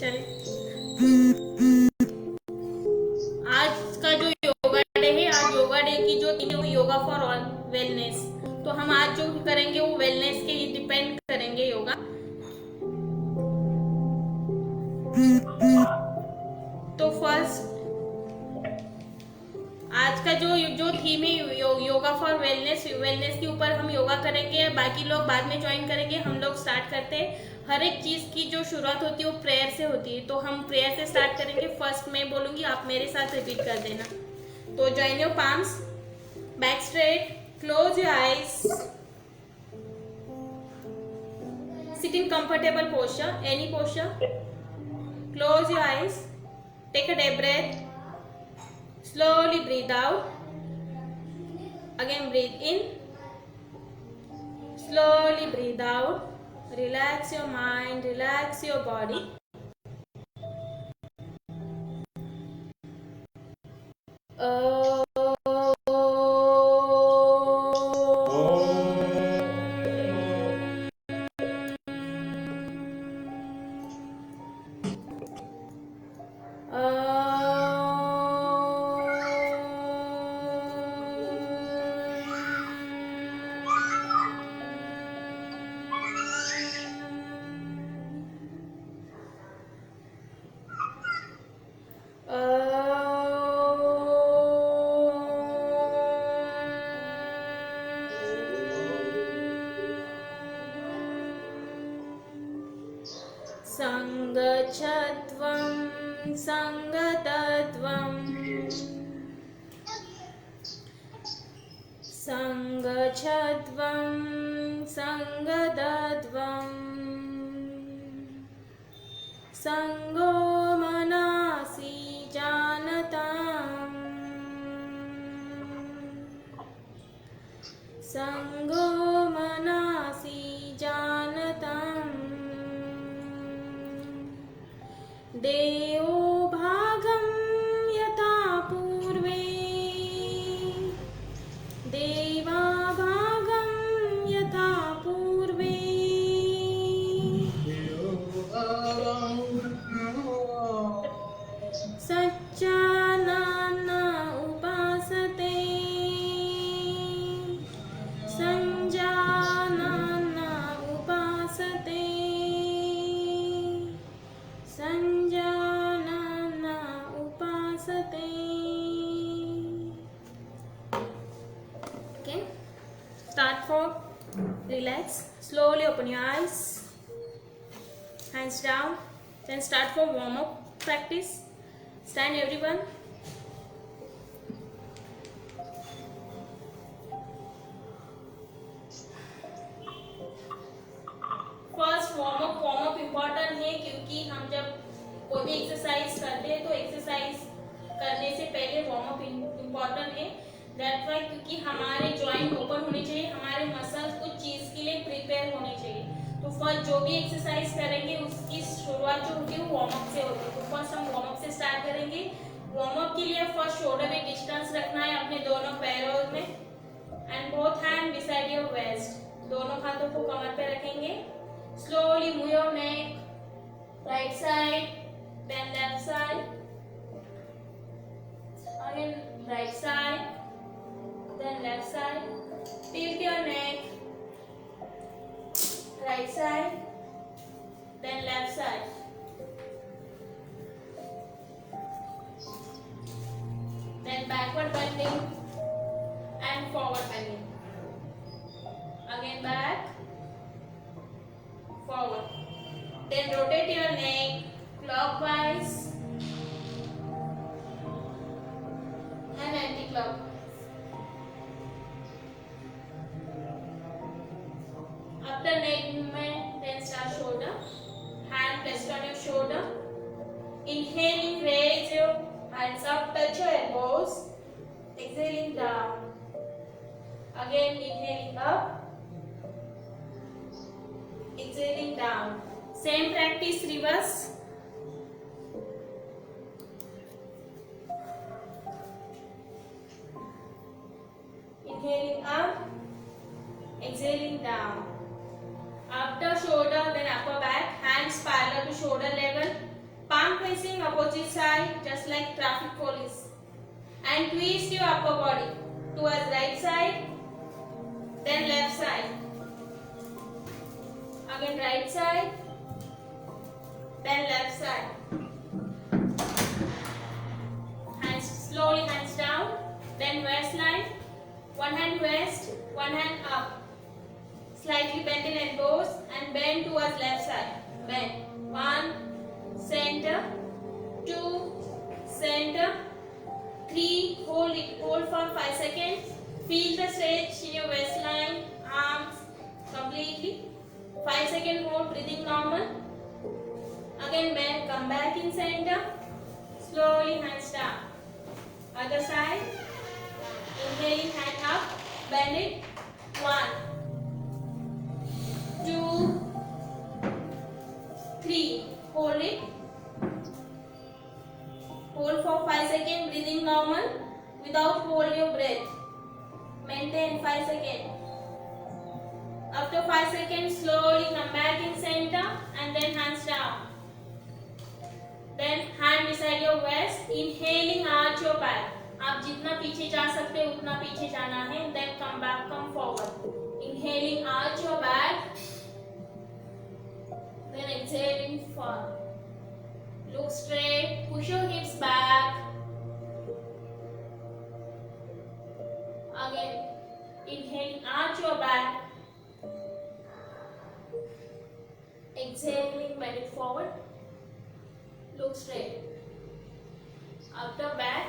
चले। आज का जो योगा डे है, आज योगा डे की जो थीम है वो योगा फॉर ऑल वेलनेस। तो हम आज जो करेंगे वो वेलनेस के ही डिपेंड करेंगे योगा। तो फर्स्ट आज का जो जो थीम है योगा फॉर वेलनेस, वेलनेस के ऊपर हम योगा करेंगे। बाकी लोग बाद में ज्वाइन करेंगे। हम लोग स्टार्ट करते हैं। हर एक चीज की जो शुरुआत होती है वो प्रेयर से होती है, तो हम प्रेयर से स्टार्ट करेंगे। फर्स्ट मैं बोलूंगी, आप मेरे साथ रिपीट कर देना। तो join your palms, back straight, close your eyes, sit in comfortable posture, any posture, close your eyes, take a deep breath, slowly breathe out, again breathe in, slowly breathe out, relax your mind, relax your body. संगच्छध्वं संगतध्वं संगच्छध्वं संगतध्वं संगो मनासि जानताम् संगो मनासि जानताम् देवो भागं यथा पूर्वे देवा भागं यथा पूर्वे सच्चानन उपासते संजानन उपासते संजानन उपासते। Okay, start for relax. Slowly open your eyes, hands down. Then start for warm up practice. Stand everyone. First warm up important है, क्योंकि हम जब कोई भी एक्सरसाइज करते हैं तो एक्सरसाइज करने से पहले वार्म अप इम्पॉर्टेंट है। दैट वाई, क्योंकि हमारे जॉइंट ओपन होने चाहिए, हमारे मसल्स कुछ चीज के लिए प्रिपेयर होने चाहिए। तो फर्स्ट जो भी एक्सरसाइज करेंगे उसकी शुरुआत जो होगी वो वार्म अप से होगी। तो फर्स्ट हम वार्म अप से स्टार्ट करेंगे। वार्म अप के लिए फर्स्ट शोल्डर में डिस्टेंस रखना है अपने दोनों पैरों में, and both hand beside your waist. दोनों हाथों को कमर पे रखेंगे। Slowly move your neck, right side, then left side, again right side, then left side. Tilt your neck, right side, then left side. Then backward bending and forward bending. Again back, forward. Then rotate your neck clockwise and anti-clockwise. After neck movement, then start shoulder. Hand placed on your shoulder. Inhaling, raise your hands up, touch your elbows. Exhaling down. Again inhaling up. Exhaling down. Same practice reverse. Inhaling up, exhaling down. After shoulder, then upper back, hands parallel to shoulder level. facing opposite side just like traffic police. And twist your upper body towards right side, then left side. Again right side, then left side. Hands slowly, hands down, then waistline. One hand waist, one hand up. Slightly bend in elbows and bend towards left side. Bend. 1, center, 2, center, 3, hold it, hold for 5 seconds. Feel the stretch in your waistline, arms completely. 5 second hold, breathing normal. Again bend, come back in center. Slowly hands down. Other side. Inhaling, hand up, bend it. 1, 2, 3. Hold it. Hold for 5 seconds, breathing normal. Without hold your breath. Maintain 5 seconds. After 5 seconds, slowly come back in center and then hands down. Then hand beside your waist. Inhaling, arch your back. आप जितना पीछे जा सकते हो उतना पीछे जाना है. Then come back, come forward. Inhaling, arch your back. Then exhaling, fall. Look straight. Push your hips back. Again, inhaling, arch your back. Exhaling, bend it forward. Look straight. After back.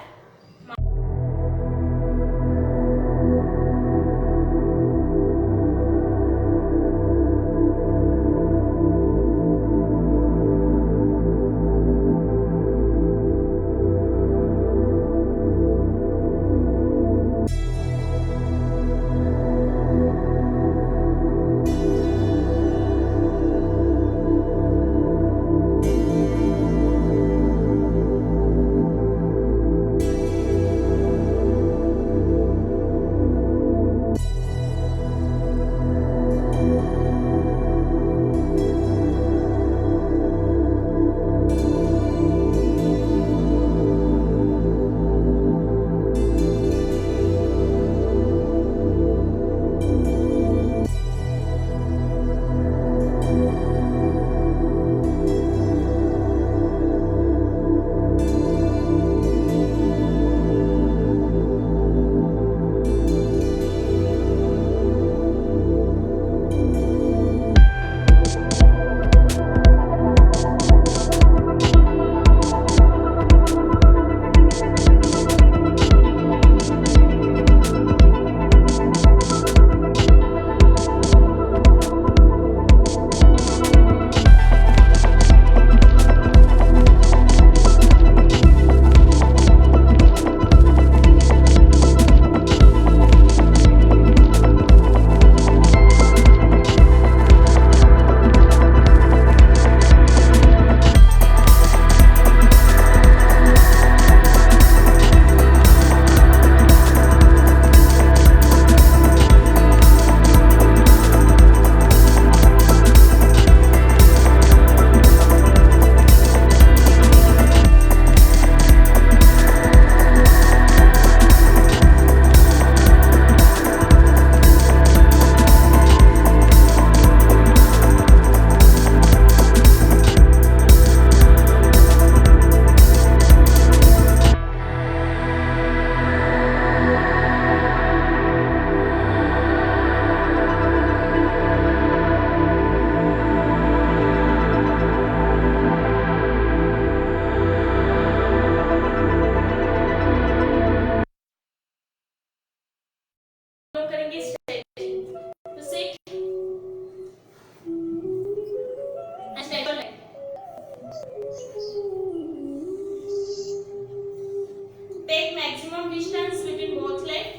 Take maximum distance between both legs.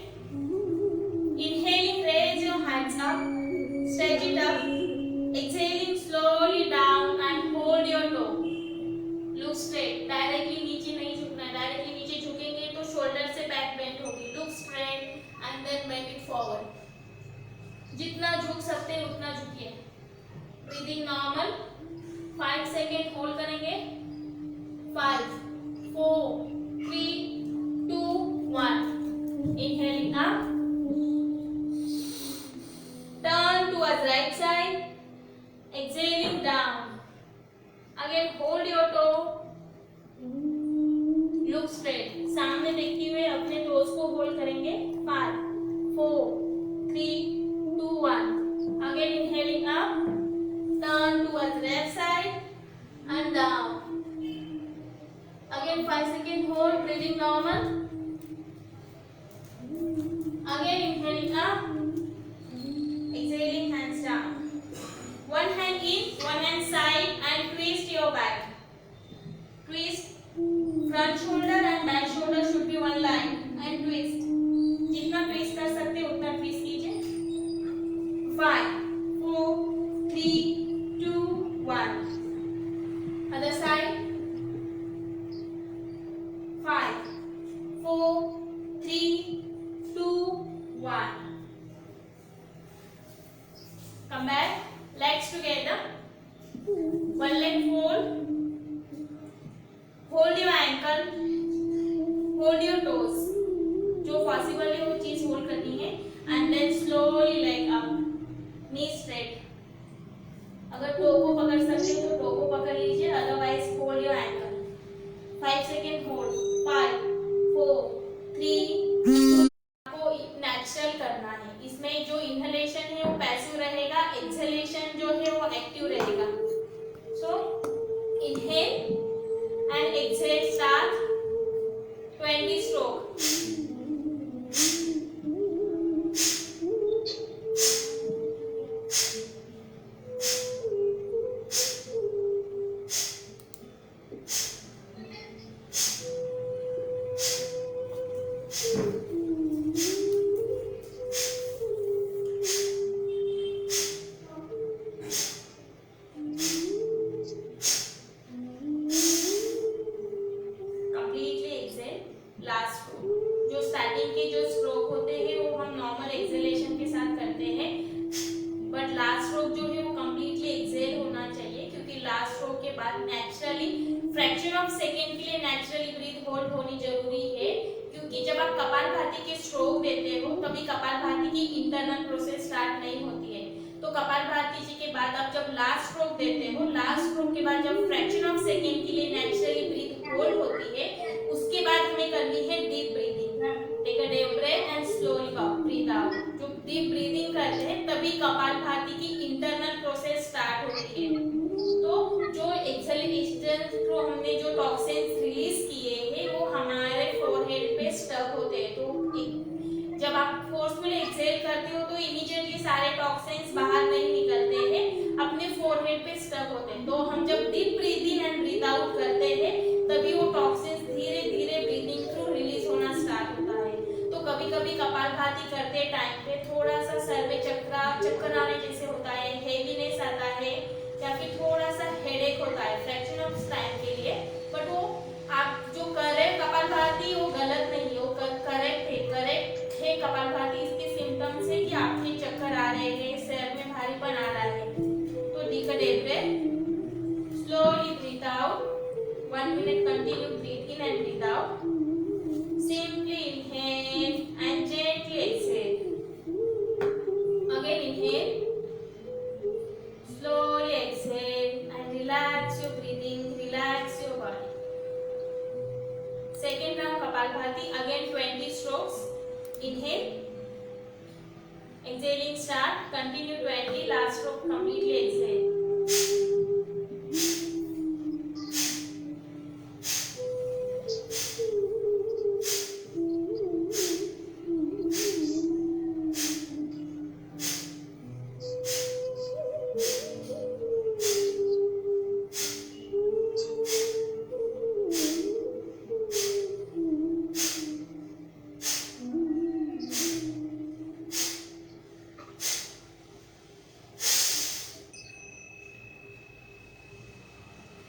Inhaling, raise your hands up, stretch it up. Exhaling slowly down and hold your toe. Look straight. Directly नीचे नहीं झुकना है. Directly नीचे झुकेंगे तो shoulder से back bend होगी. Look straight and then bend it forward. जितना झुक सकते हैं उतना झुकिए. Breathing normal. 5 सेकेंड होल्ड करेंगे. 5, 4, 3, 2, 1. Inhaling up. Turn towards right side. Exhaling down. Again hold your toe. Look straight. सामने देखते हुए अपने टोज को होल्ड करेंगे. 5, 4, 3, 2, 1. Again inhaling up. Turn towards left side and down. Again 5 seconds hold. Breathing normal. Again inhaling up. Exhaling hands down. One hand in, one hand side and twist your back. Twist. Front shoulder and back shoulder should be one line and twist. जितना twist कर सकते हैं उतना twist कीजिए. 5, 4, 3, 2, 1. Other side. 5, 4, 3, 2, 1. Come back. Legs together. One leg fold. Hold your ankle. Hold your toes. जो possible है वो चीज होल्ड करनी है. And then slowly leg up. Knee straight. अगर टो को पकड़ सकते हो तो टो को पकड़ लीजिए. Otherwise hold your ankle. 5 seconds hold. 5, 4, 3, 2. आपको नेचुरल करना है. इसमें जो इनहेलेशन है वो पैसिव रहेगा. एक्सहेलेशन जो है वो एक्टिव रहेगा. So inhale and exhale. Start 20 stroke. Fraction of second के लिए नेचुरली ब्रीथ होल्ड होनी जरूरी है. क्योंकि जब आप कपालभाति के स्ट्रोक देते हो तभी कपालभाति की इंटरनल प्रोसेस स्टार्ट नहीं होती है. तो कपालभाति जी के बाद आप जब लास्ट स्ट्रोक देते हो, लास्ट स्ट्रोक के बाद जब फ्रैक्शन ऑफ सेकेंड के लिए नेचुरली ब्रीथ होल्ड होती है, उसके बाद हमें करनी है deep breathing. Take a deep breath and slowly breathe out. जो डीप ब्रीथिंग करते हैं तभी कपालभाति की इंटरनल प्रोसेस स्टार्ट होती है. तो जो एक्सहेलेशन को हमने जो टॉक्सिन्स रिलीज किए हैं वो हमारे फोरहेड पे स्टक होते हैं. तो जब आप फोर्सफुली एक्सहेल करते हो तो इमीडिएटली सारे टॉक्सिन्स बाहर नहीं निकलते हैं, अपने फोरहेड पे स्टक होते हैं. तो हम जब deep breath in and breathe out करते हैं तभी वो टॉक्सिन्स धीरे धीरे ब्रीथिंग थ्रू रिलीज होना स्टार्ट होता है. तो कभी कभी कपालभाति करते टाइम पे थोड़ा सा सर में चक्कर आने जैसे होता है, हेवीनेस आता है या फिर थोड़ा सा हेडेक होता है फ्रैक्शन ऑफ टाइम के लिए. बट वो आप जो कर रहे हैं कपालभाति वो गलत नहीं है, वो करेक्ट है कपालभाति. इसके सिम्टम्स है कि आपके चक्कर आ रहे हैं, सर में भारीपन आ रहा है. तो deep breath, slowly breathe out. 1 minute continue breathe in and breathe out. Simply inhale and gently exhale. Again inhale. Slowly exhale and relax your breathing, relax your body. Second round Kapalbhati, again 20 strokes. Inhale. Exhaling start, continue 20, last stroke completely exhale.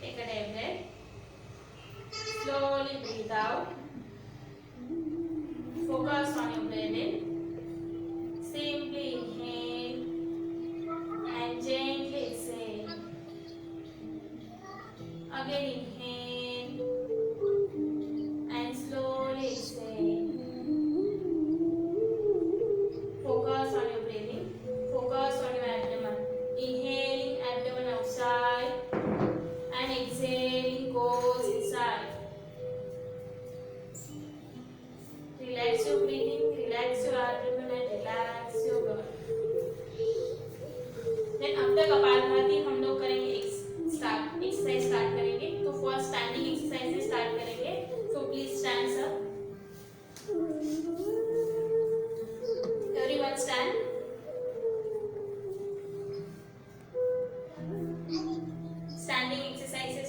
Take a deep breath. Slowly breathe out. Focus on your breathing. Simply inhale and gently exhale. Again inhale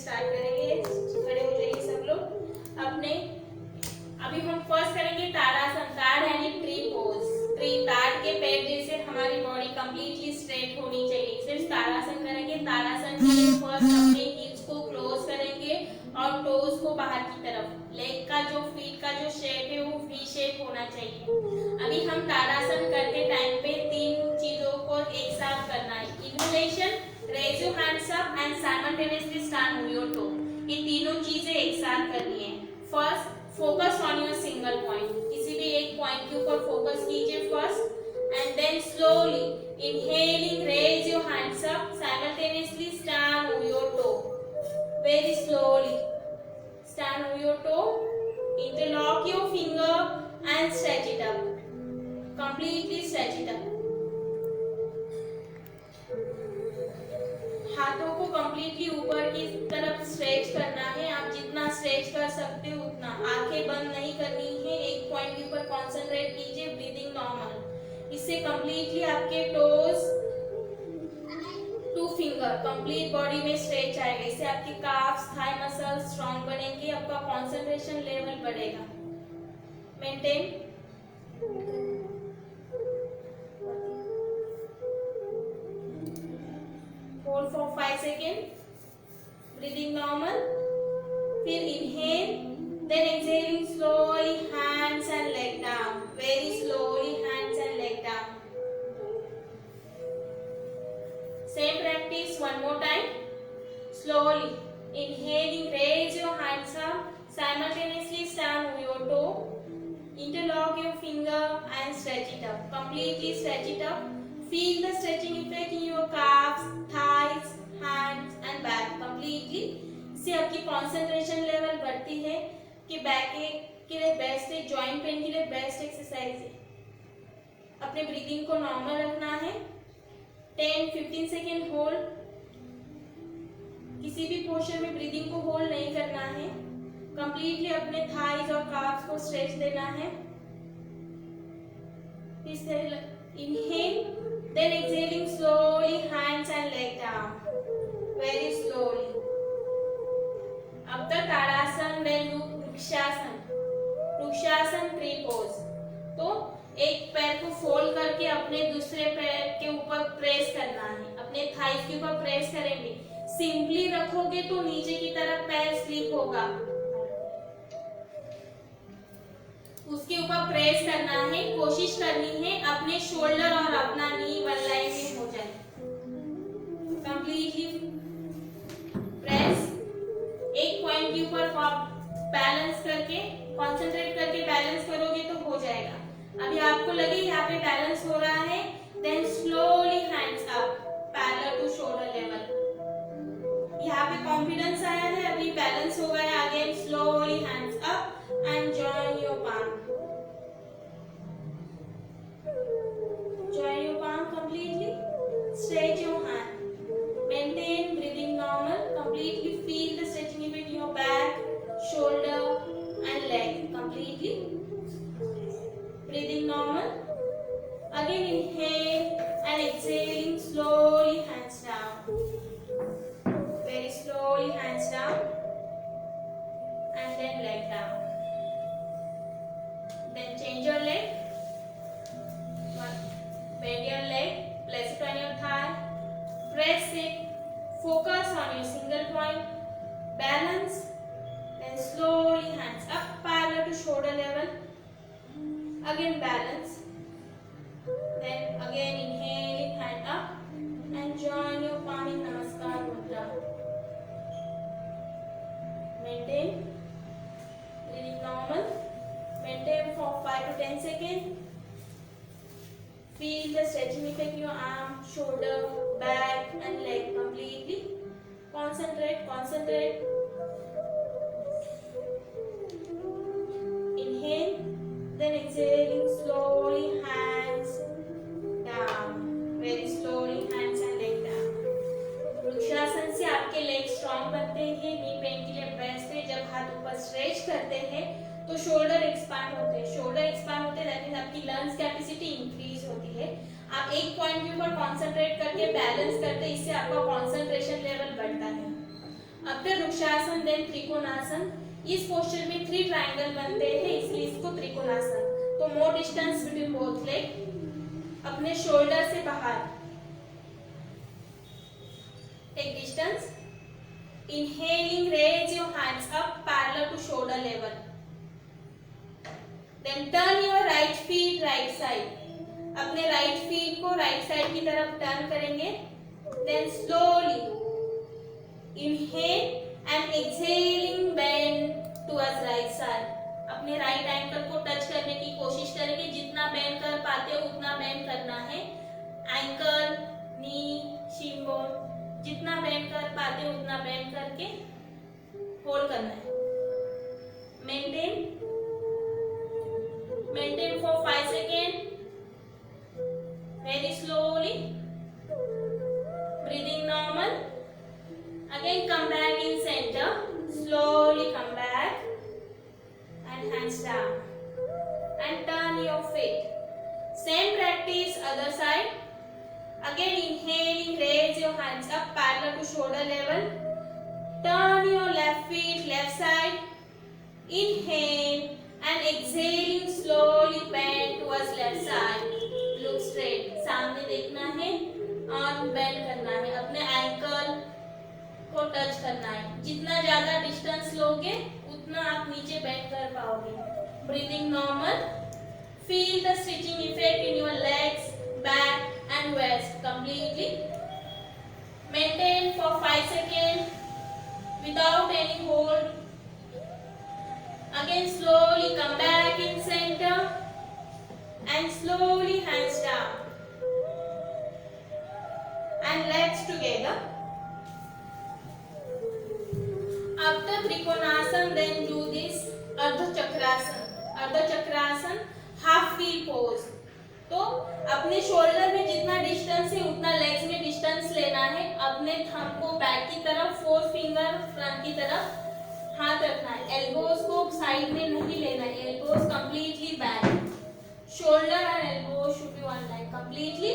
start करेंगे। खड़े हो जाइए सब लोग अपने। अभी हम first करेंगे ताड़ासन, ताड़ यानी ट्री पोज। ट्री, ताड़ के पेड़ जैसे हमारी बॉडी कंप्लीटली स्ट्रेट होनी चाहिए। सिर्फ ताड़ासन करेंगे। ताड़ासन के लिए फर्स्ट अपने हिप्स को क्लोज करेंगे और टोज को बाहर की तरफ। लेग का जो, फीट का जो शेप है वो वी शेप होना चाहिए। अभी हम ताड़ासन करते टाइम पे तीन चीजों को एक साथ करना है। Inhalation, raise your hands up and simultaneously stand on your toe. ये तीनों चीजें एक साथ करनी है। First, focus on your single point. किसी भी एक पॉइंट के ऊपर फोकस कीजिए first, and then slowly inhaling, raise your hands up, simultaneously stand on your toe. Very slowly stand on your toe, interlock your finger and stretch it up. Completely stretch it up. हाथों को completely ऊपर की तरफ stretch करना है। आप जितना stretch कर सकते हो उतना। आंखें बंद नहीं करनी है। एक पॉइंट के ऊपर कंसंट्रेट कीजिए। Breathing normal. इससे कंप्लीटली आपके toes two finger complete body में स्ट्रेच आएगा। इससे आपके काफ्स, थाई मसल्स स्ट्रांग बनेंगे। आपका कंसंट्रेशन लेवल बढ़ेगा। Maintain. Hold for 5 second. Breathing normal. फिर inhale, then exhaling slowly, hands and leg down. Very slowly, hands and leg down. Same practice one more time. Slowly inhaling, raise your hands up, simultaneously stand on your toe, interlock your finger and stretch it up. Completely stretch it up. Feel the stretching effect in your calves, thighs, hands and back completely. इससे आपकी concentration level बढ़ती है कि back के लिए best है, joint pain के लिए बेस्ट एक्सरसाइज है। अपने ब्रीदिंग को नॉर्मल रखना है। 10-15 सेकेंड होल्ड। किसी भी पोस्चर में ब्रीदिंग को होल्ड नहीं करना है। कंप्लीटली अपने थाइज और काफ्स को स्ट्रेच देना है। Inhale, then exhaling slowly, hands and leg down. Very slowly. अब तक Tadasana, then Vrikshasana. Vrikshasana tree pose. तो एक पैर को फोल्ड करके अपने दूसरे पैर के ऊपर प्रेस करना है। अपने थाइस के ऊपर प्रेस करेंगे। सिंपली रखोगे तो नीचे की तरफ पैर स्लिप होगा। उसके ऊपर प्रेस करना है। कोशिश करनी है अपने शोल्डर और अपना नी वन लाइन में हो जाए। Completely press. एक पॉइंट के ऊपर बैलेंस करके, कंसंट्रेट करके बैलेंस करोगे तो हो जाएगा। अभी आपको लगे यहाँ पे बैलेंस हो रहा है, then slowly hands up parallel to shoulder level. यहाँ पे कॉन्फिडेंस आया है, अभी बैलेंस हो गया। Again slowly hands up and join your palm. Join your palm completely. Stretch your hand. Maintain breathing normal. Completely feel the stretching effect in your back, shoulder and leg. Completely. Breathing normal. Again inhale and exhaling slowly, hands down. Very slowly, hands down. And then leg down. Then change your leg. Bend your leg. Place it on your thigh. Press it, focus on your single point, balance, then slowly hands up parallel to shoulder level. Again balance, then again inhaling, hand up and join your palm in Namaskar Mudra. Maintain, breathing normal, maintain for 5 to 10 seconds. Feel the stretching effect in your arm, shoulder, back and leg completely. Concentrate, concentrate. Inhale, then exhaling slowly, hands down. Very slowly, hands and leg down. Vrikshasana से आपके leg strong बनते हैं। Knee pain के लिए best है। जब हाथ ऊपर स्ट्रेच करते हैं तो शोल्डर एक्सपांड होते हैं। शोल्डर एक्सपांड होते हैं, दैट मींस आपकी लंग्स कैपेसिटी इंक्रीज होती है। आप एक पॉइंट के ऊपर कंसंट्रेट करके बैलेंस करते हैं, इससे आपका कंसंट्रेशन लेवल बढ़ता है। अब आफ्टर वृक्षासन देन त्रिकोणासन। इस पोस्चर में 3 ट्रायंगल बनते हैं, इसलिए इसको त्रिकोणासन। तो more distance between both leg, अपने शोल्डर से बाहर एक distance. Inhaling, raise your hands up parallel to shoulder level. Then turn your right feet right side. अपने राइट फीट को राइट साइड की तरफ टर्न करेंगे। Then slowly inhale and exhaling bend towards right side. अपने right ankle को touch करने की कोशिश करेंगे, जितना बेंड कर पाते हो उतना बेंड करना है। एंकल, नी, शिम्बोन, जितना बेंड कर पाते हो उतना बेंड करके होल्ड करना है। Maintain for 5 second, very slowly, breathing normal. Again come back in centre, slowly come back and hands down and turn your feet. Same practice other side. Again inhaling, raise your hands up parallel to shoulder level. Turn your left feet left side. Inhale and exhaling slowly bend towards left side. Look straight, सामने देखना है और bend करना है। अपने ankle को touch करना है। जितना ज्यादा डिस्टेंस लोगे उतना आप नीचे बेंड कर पाओगे। Breathing normal. Feel the stretching effect in your legs, back and waist completely. Maintain for 5 second without any hold. Again slowly come back in centre and slowly hands down and legs together. After Trikonasana, then do this Ardha Chakrasana. Ardha Chakrasana, half wheel pose. तो अपने shoulder में जितना distance है उतना legs में distance लेना है। अपने थंब को बैक की तरफ, 4 फिंगर फ्रंट की तरफ हाथ रखना है। एल्बोज को साइड में नहीं लेना है, elbows completely back. Shoulder and elbow should be one line completely.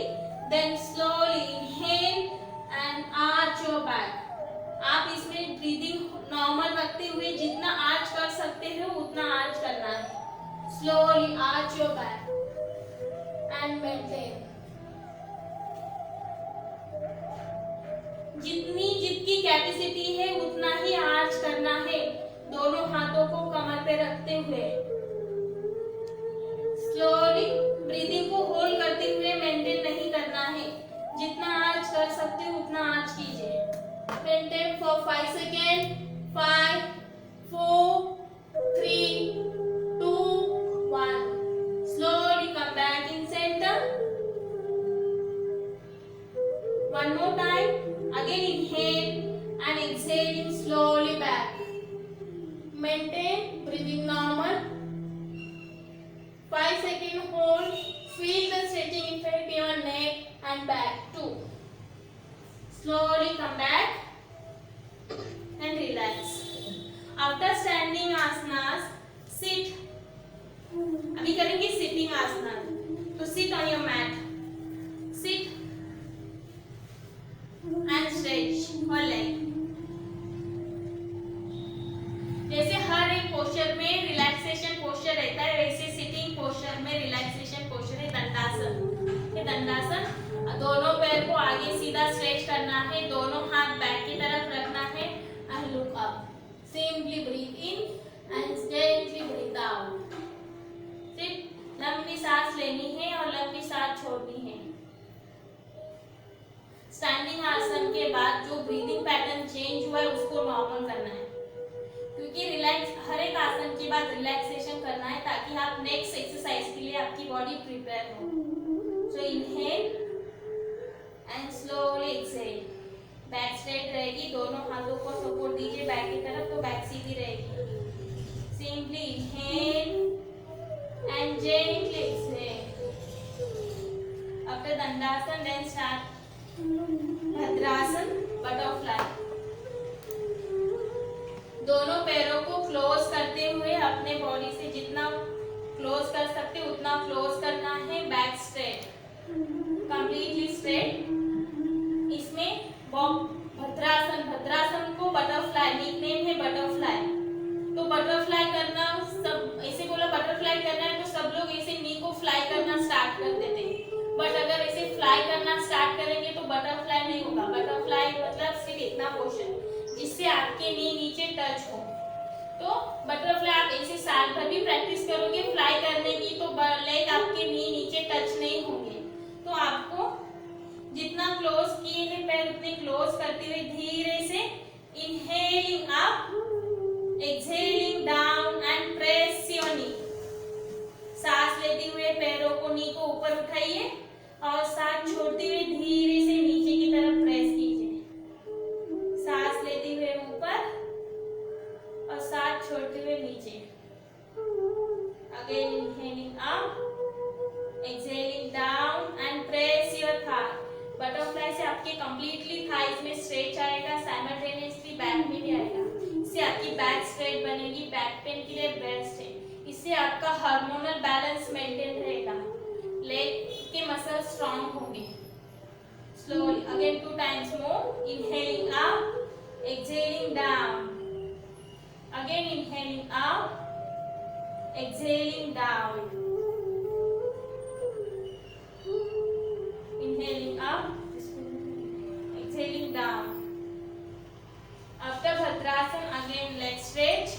Then slowly inhale and arch your back. आप इसमें ब्रीदिंग नॉर्मल रखते हुए जितना आर्च कर सकते हो उतना आर्च करना है। Slowly arch your back and maintain. जितनी कैपेसिटी है उतना ही आर्च करना है, दोनों हाथों को कमर पे रखते हुए। स्लोली ब्रीदिंग को होल्ड करते हुए मेंटेन नहीं करना है। जितना आर्च कर सकते हो उतना आर्च कीजिए। Maintain for 5 seconds. 5, 4, 3, 2, 1. Slowly come back in center. One more time. Again inhale and exhaling slowly back. Maintain breathing normal. 5 seconds hold. Feel the stretching effect in your neck and back. 2. Slowly come back and relax. After standing asanas, sit. अभी करेंगे sitting आसना। तो sit on your mat. Sit and stretch your leg. जैसे हर एक posture में relaxation posture रहता है, वैसे sitting posture में रिलैक्सेशन पोस्चर है दंडासन। ये दंडासन, दोनों पैर को आगे सीधा स्ट्रेच करना है, दोनों हाथ बैक की तरफ रखना है and look up. Simply breathe in and gently breathe out. सिर्फ लंबी सांस लेनी है और लंबी सांस छोड़नी है। स्टैंडिंग आसन के बाद जो ब्रीदिंग पैटर्न चेंज हुआ है उसको नॉर्मल करना है, क्योंकि रिलैक्स हर एक आसन के बाद रिलैक्सेशन करना है ताकि आप नेक्स्ट एक्सरसाइज के लिए आपकी बॉडी प्रिपेयर हो। So inhale and slowly exhale. Back straight रहेगी, दोनों हाथों को सपोर्ट दीजिए बैक की तरफ तो बैक सीधी रहेगी। Simply inhale and gently exhale. After Dandasana then start Bhadrasana, butterfly. दोनों पैरों को क्लोज करते हुए अपने बॉडी से जितना क्लोज कर सकते उतना क्लोज करना है। Back straight, completely straight. इसमें भद्रासन, भद्रासन को बटरफ्लाई टच हो। तो बटरफ्लाई आप ऐसे साल भर भी प्रैक्टिस करोगे फ्लाई करने की तो लेग आपके नी नीचे टच नहीं होंगे। तो आपको जितना क्लोज किए हैं पैर उतने क्लोज करते हुए धीरे से inhaling up, exhaling down and press your knee. सांस लेते हुए पैरों को नी को ऊपर उठाइए और सांस छोड़ते हुए धीरे से नीचे की तरफ प्रेस कीजिए। सांस लेते हुए ऊपर और सांस छोड़ते हुए नीचे। Again inhaling up, exhaling down and press your thigh. Butterfly से आपके कंप्लीटली थाइज में स्ट्रेच आएगा, साइमल्टेनियसली बैक में भी आएगा। इससे आपकी बैक स्ट्रेट बनेगी, बैक पेन के लिए बेस्ट है। इससे आपका हार्मोनल बैलेंस मेंटेन रहेगा, लेग के मसल स्ट्रांग होंगे। Slowly again 2 times more, inhaling up, exhaling down, again inhaling up, exhaling down, inhaling up, exhaling down. After Bhadrasana, again leg stretch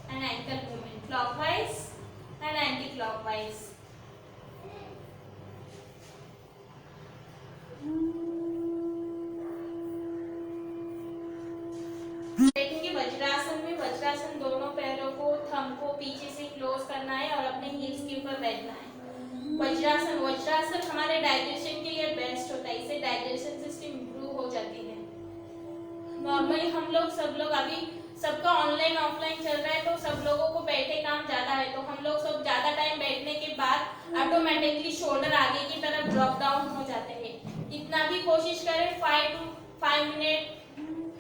and ankle movement, clockwise and anti-clockwise. बैठेंगे वज्रासन में। वज्रासन दोनों पैरों को, thumb को पीछे से close करना है और अपने हील्स के ऊपर बैठना है। वज्रासन, वज्रासन हमारे डाइजेशन के लिए बेस्ट होता है, इससे डाइजेशन सिस्टम इंप्रूव हो जाती है। नॉर्मली हम लोग सब लोग अभी सबका ऑनलाइन ऑफलाइन चल रहा है तो सब लोगों को बैठे काम ज्यादा है, तो हम लोग सब ज्यादा टाइम बैठने के बाद ऑटोमेटिकली शोल्डर आगे की तरफ ड्रॉप डाउन हो जाते हैं। इतना भी कोशिश करें 5 मिनट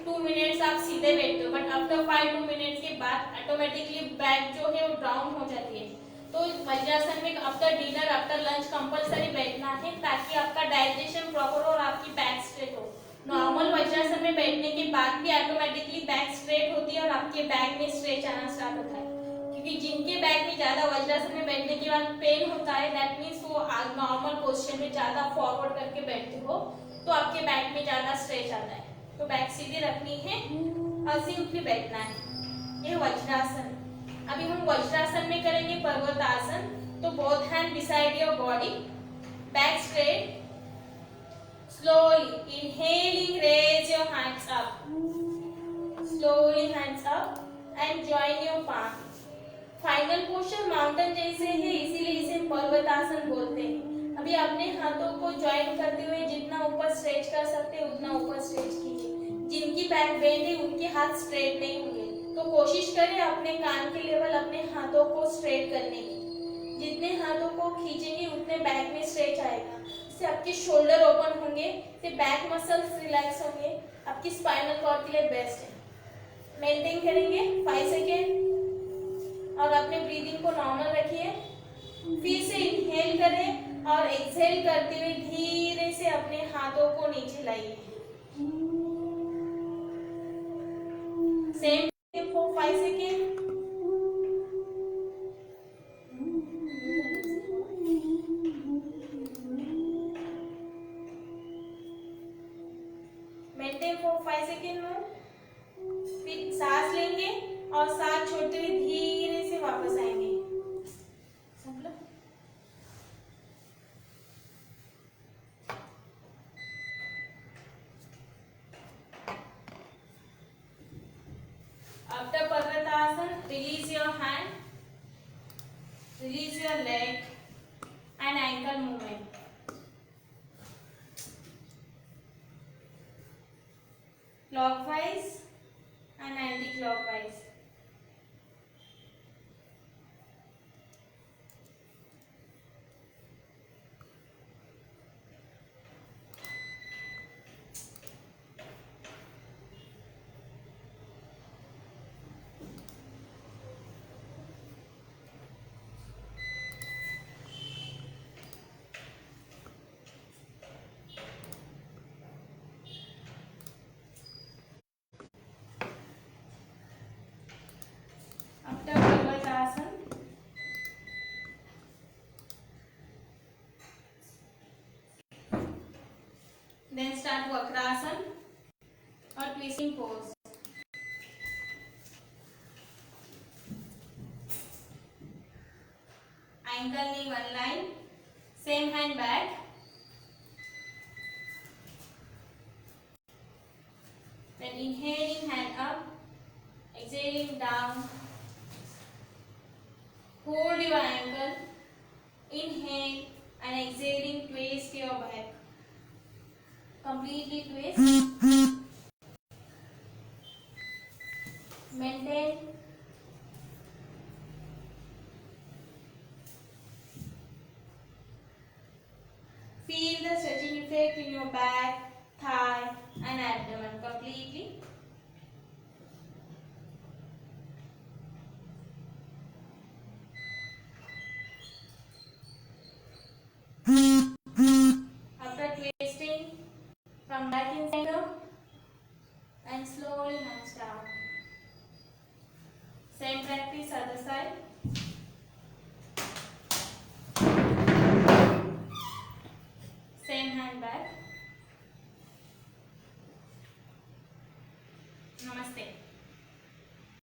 2 मिनट्स आप सीधे बैठते हो, बट आफ्टर 5-2 मिनट्स के बाद ऑटोमेटिकली बैक जो है वो डाउन हो जाती है। तो वज्रासन में after dinner, after lunch compulsory बैठना है ताकि आपका डाइजेशन प्रॉपर हो और आपकी बैक स्ट्रेट हो। नॉर्मल वज्रासन में बैठने के बाद भी ऑटोमेटिकली बैक स्ट्रेट होती है और आपके बैक में स्ट्रेच आना स्टार्ट होता है। क्योंकि जिनके बैक में ज्यादा वज्रासन में बैठने के बाद पेन होता है, दैट मीन्स वो नॉर्मल पोस्चर में ज्यादा फॉरवर्ड करके बैठते हो तो आपके बैक में ज्यादा स्ट्रेच आता है। तो बैक सीधी रखनी है और सिंपली बैठना है। ये वज्रासन। अभी हम वज्रासन में करेंगे पर्वतासन। तो both hand beside your body, back straight, slowly inhaling, raise your hands up, slowly hands up and join your palm. Final posture mountain जैसे है, इसीलिए इसे पर्वतासन बोलते हैं। अभी अपने हाथों को ज्वाइन करते हुए जितना ऊपर स्ट्रेच कर सकते हैं उतना ऊपर स्ट्रेच कीजिए। जिनकी बैक बेंड है उनके हाथ स्ट्रेट नहीं होंगे, तो कोशिश करें अपने कान के लेवल अपने हाथों को स्ट्रेट करने की। जितने हाथों को खींचेंगे उतने बैक में स्ट्रेच आएगा, इससे आपके शोल्डर ओपन होंगे, इससे बैक मसल्स रिलैक्स होंगे, आपकी स्पाइनल कॉर्ड के लिए बेस्ट है। मेंटेन करेंगे 5 सेकेंड और अपने ब्रीदिंग को नॉर्मल रखिए। फिर से इनहेल करें और एक्सहेल करते हुए धीरे से अपने हाथों को नीचे लाइए। Same for 5 second. Maintain for 5 second में। फिर सांस लेंगे और सांस छोड़ते हुए धीरे से वापस आएंगे। समझ? After Parvatasana, release your hand, release your leg and ankle movement. Clockwise and anti-clockwise. start Vakrasana or twisting pose. Ankle knee one line, same hand back. Then inhaling, hand up, exhaling down. Hold your ankle, inhale and exhaling, twist your back. Completely twist. Maintain. Feel the stretching effect in your back, thigh and abdomen completely. After twisting, come back in center and slowly hands down. Same practice other side.